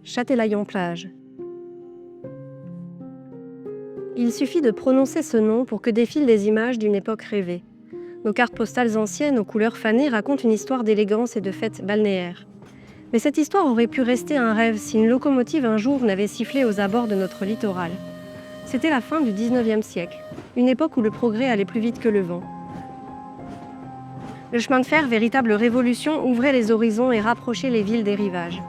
Châtelaillon-Plage. Il suffit de prononcer ce nom pour que défilent des images d'une époque rêvée. Nos cartes postales anciennes aux couleurs fanées racontent une histoire d'élégance et de fête balnéaire. Mais cette histoire aurait pu rester un rêve si une locomotive un jour n'avait sifflé aux abords de notre littoral. C'était la fin du 19e siècle, une époque où le progrès allait plus vite que le vent. Le chemin de fer, véritable révolution, ouvrait les horizons et rapprochait les villes des rivages.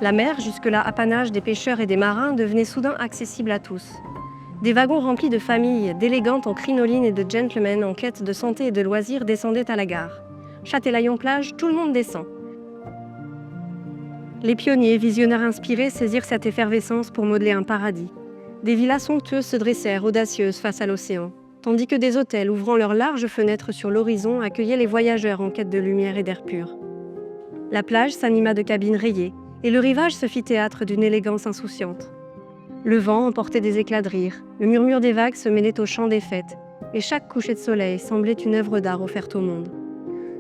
La mer, jusque-là apanage des pêcheurs et des marins, devenait soudain accessible à tous. Des wagons remplis de familles, d'élégantes en crinoline et de gentlemen en quête de santé et de loisirs descendaient à la gare. Châtelaillon-Plage, tout le monde descend. Les pionniers, visionnaires inspirés, saisirent cette effervescence pour modeler un paradis. Des villas somptueuses se dressèrent, audacieuses face à l'océan, tandis que des hôtels ouvrant leurs larges fenêtres sur l'horizon accueillaient les voyageurs en quête de lumière et d'air pur. La plage s'anima de cabines rayées, et le rivage se fit théâtre d'une élégance insouciante. Le vent emportait des éclats de rire, le murmure des vagues se mêlait au chant des fêtes, et chaque coucher de soleil semblait une œuvre d'art offerte au monde.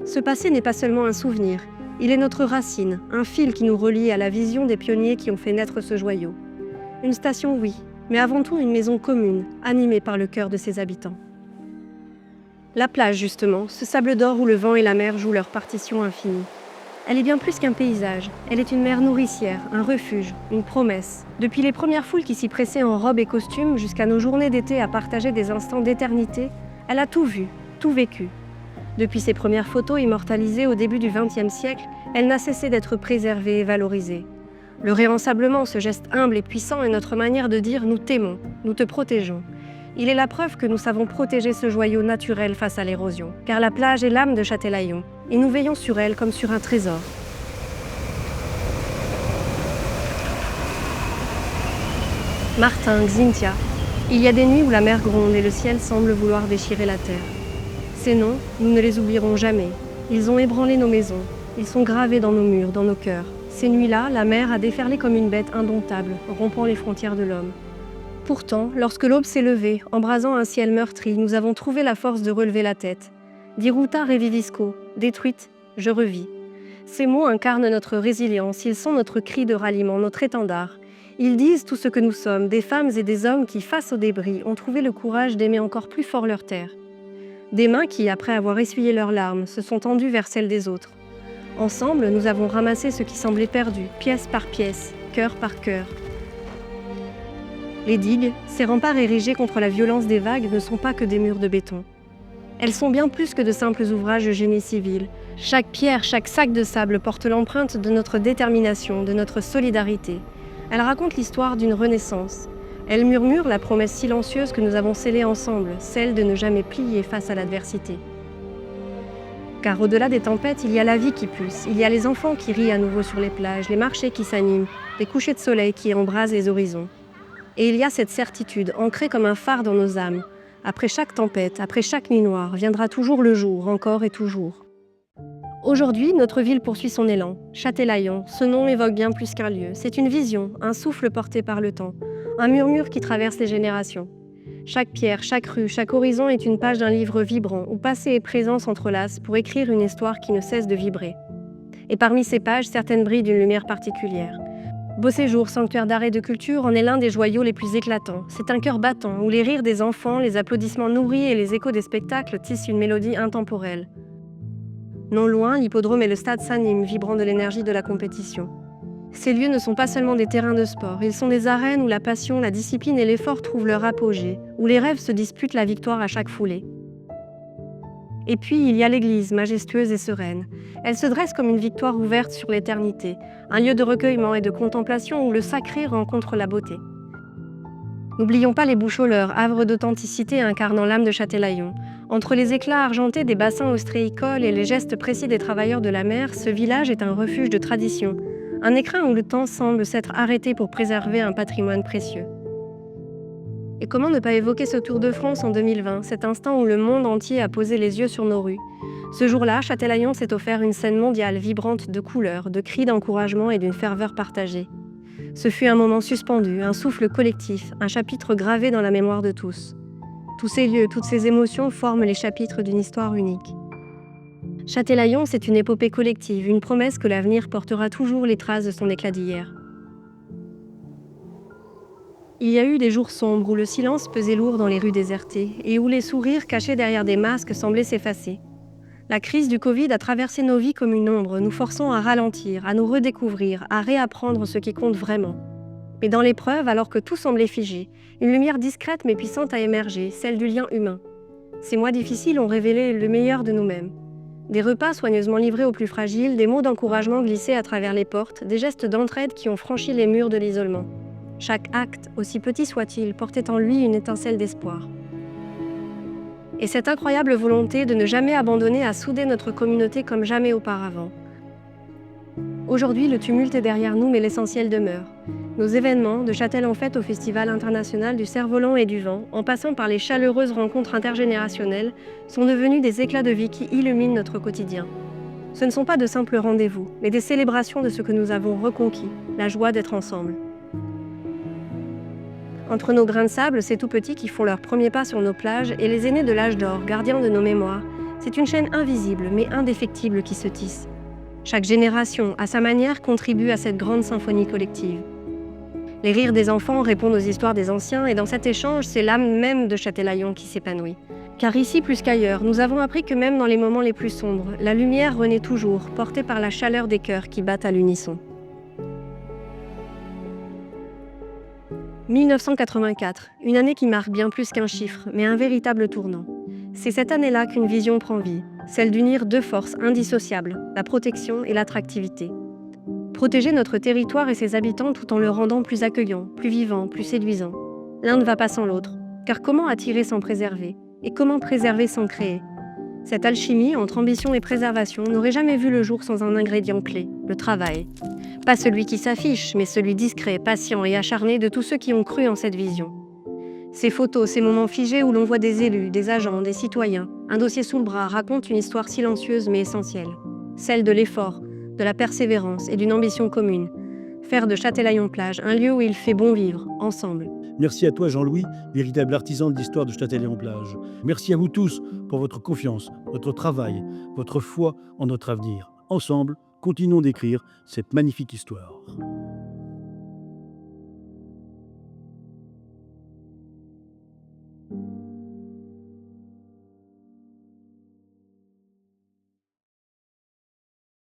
Ce passé n'est pas seulement un souvenir, il est notre racine, un fil qui nous relie à la vision des pionniers qui ont fait naître ce joyau. Une station, oui, mais avant tout une maison commune, animée par le cœur de ses habitants. La plage, justement, ce sable d'or où le vent et la mer jouent leur partition infinie. Elle est bien plus qu'un paysage, elle est une mer nourricière, un refuge, une promesse. Depuis les premières foules qui s'y pressaient en robes et costumes jusqu'à nos journées d'été à partager des instants d'éternité, elle a tout vu, tout vécu. Depuis ses premières photos immortalisées au début du XXe siècle, elle n'a cessé d'être préservée et valorisée. Le réensablement, ce geste humble et puissant, est notre manière de dire « nous t'aimons, nous te protégeons ». Il est la preuve que nous savons protéger ce joyau naturel face à l'érosion, car la plage est l'âme de Châtelaillon, et nous veillons sur elle comme sur un trésor. Martin, Xynthia. Il y a des nuits où la mer gronde et le ciel semble vouloir déchirer la terre. Ces noms, nous ne les oublierons jamais. Ils ont ébranlé nos maisons, ils sont gravés dans nos murs, dans nos cœurs. Ces nuits-là, la mer a déferlé comme une bête indomptable, rompant les frontières de l'homme. Pourtant, lorsque l'aube s'est levée, embrasant un ciel meurtri, nous avons trouvé la force de relever la tête. Diruta revivisco, détruite, je revis. Ces mots incarnent notre résilience, ils sont notre cri de ralliement, notre étendard. Ils disent tout ce que nous sommes, des femmes et des hommes qui, face aux débris, ont trouvé le courage d'aimer encore plus fort leur terre. Des mains qui, après avoir essuyé leurs larmes, se sont tendues vers celles des autres. Ensemble, nous avons ramassé ce qui semblait perdu, pièce par pièce, cœur par cœur. Les digues, ces remparts érigés contre la violence des vagues, ne sont pas que des murs de béton. Elles sont bien plus que de simples ouvrages de génie civil. Chaque pierre, chaque sac de sable porte l'empreinte de notre détermination, de notre solidarité. Elles racontent l'histoire d'une renaissance. Elles murmurent la promesse silencieuse que nous avons scellée ensemble, celle de ne jamais plier face à l'adversité. Car au-delà des tempêtes, il y a la vie qui pulse, il y a les enfants qui rient à nouveau sur les plages, les marchés qui s'animent, les couchers de soleil qui embrasent les horizons. Et il y a cette certitude, ancrée comme un phare dans nos âmes. Après chaque tempête, après chaque nuit noire, viendra toujours le jour, encore et toujours. Aujourd'hui, notre ville poursuit son élan. Châtelaillon, ce nom évoque bien plus qu'un lieu. C'est une vision, un souffle porté par le temps, un murmure qui traverse les générations. Chaque pierre, chaque rue, chaque horizon est une page d'un livre vibrant, où passé et présent s'entrelacent pour écrire une histoire qui ne cesse de vibrer. Et parmi ces pages, certaines brillent d'une lumière particulière. Beau Séjour, sanctuaire d'art et de culture, en est l'un des joyaux les plus éclatants. C'est un cœur battant, où les rires des enfants, les applaudissements nourris et les échos des spectacles tissent une mélodie intemporelle. Non loin, l'hippodrome et le stade s'animent, vibrant de l'énergie de la compétition. Ces lieux ne sont pas seulement des terrains de sport, ils sont des arènes où la passion, la discipline et l'effort trouvent leur apogée, où les rêves se disputent la victoire à chaque foulée. Et puis, il y a l'église, majestueuse et sereine. Elle se dresse comme une victoire ouverte sur l'éternité, un lieu de recueillement et de contemplation où le sacré rencontre la beauté. N'oublions pas les Bouches-au-Leur, havre d'authenticité incarnant l'âme de Châtelaillon. Entre les éclats argentés des bassins ostréicoles et les gestes précis des travailleurs de la mer, ce village est un refuge de tradition, un écrin où le temps semble s'être arrêté pour préserver un patrimoine précieux. Et comment ne pas évoquer ce Tour de France en 2020, cet instant où le monde entier a posé les yeux sur nos rues. Ce jour-là, Châtelaillon s'est offert une scène mondiale vibrante de couleurs, de cris d'encouragement et d'une ferveur partagée. Ce fut un moment suspendu, un souffle collectif, un chapitre gravé dans la mémoire de tous. Tous ces lieux, toutes ces émotions forment les chapitres d'une histoire unique. Châtelaillon, c'est une épopée collective, une promesse que l'avenir portera toujours les traces de son éclat d'hier. Il y a eu des jours sombres où le silence pesait lourd dans les rues désertées et où les sourires cachés derrière des masques semblaient s'effacer. La crise du Covid a traversé nos vies comme une ombre, nous forçant à ralentir, à nous redécouvrir, à réapprendre ce qui compte vraiment. Mais dans l'épreuve, alors que tout semblait figé, une lumière discrète mais puissante a émergé, celle du lien humain. Ces mois difficiles ont révélé le meilleur de nous-mêmes. Des repas soigneusement livrés aux plus fragiles, des mots d'encouragement glissés à travers les portes, des gestes d'entraide qui ont franchi les murs de l'isolement. Chaque acte, aussi petit soit-il, portait en lui une étincelle d'espoir. Et cette incroyable volonté de ne jamais abandonner a soudé notre communauté comme jamais auparavant. Aujourd'hui, le tumulte est derrière nous, mais l'essentiel demeure. Nos événements, de Châtel en Fête au Festival international du cerf-volant et du vent, en passant par les chaleureuses rencontres intergénérationnelles, sont devenus des éclats de vie qui illuminent notre quotidien. Ce ne sont pas de simples rendez-vous, mais des célébrations de ce que nous avons reconquis, la joie d'être ensemble. Entre nos grains de sable, ces tout-petits qui font leurs premiers pas sur nos plages, et les aînés de l'âge d'or, gardiens de nos mémoires, c'est une chaîne invisible mais indéfectible qui se tisse. Chaque génération, à sa manière, contribue à cette grande symphonie collective. Les rires des enfants répondent aux histoires des anciens, et dans cet échange, c'est l'âme même de Châtelaillon qui s'épanouit. Car ici, plus qu'ailleurs, nous avons appris que même dans les moments les plus sombres, la lumière renaît toujours, portée par la chaleur des cœurs qui battent à l'unisson. 1984, une année qui marque bien plus qu'un chiffre, mais un véritable tournant. C'est cette année-là qu'une vision prend vie, celle d'unir deux forces indissociables, la protection et l'attractivité. Protéger notre territoire et ses habitants tout en le rendant plus accueillant, plus vivant, plus séduisant. L'un ne va pas sans l'autre, car comment attirer sans préserver? Et comment préserver sans créer? Cette alchimie entre ambition et préservation n'aurait jamais vu le jour sans un ingrédient clé, le travail. Pas celui qui s'affiche, mais celui discret, patient et acharné de tous ceux qui ont cru en cette vision. Ces photos, ces moments figés où l'on voit des élus, des agents, des citoyens, un dossier sous le bras, racontent une histoire silencieuse mais essentielle. Celle de l'effort, de la persévérance et d'une ambition commune. Faire de Châtelaillon-Plage un lieu où il fait bon vivre, ensemble. Merci à toi Jean-Louis, véritable artisan de l'histoire de Châtelaillon-Plage. Merci à vous tous pour votre confiance, votre travail, votre foi en notre avenir. Ensemble, continuons d'écrire cette magnifique histoire.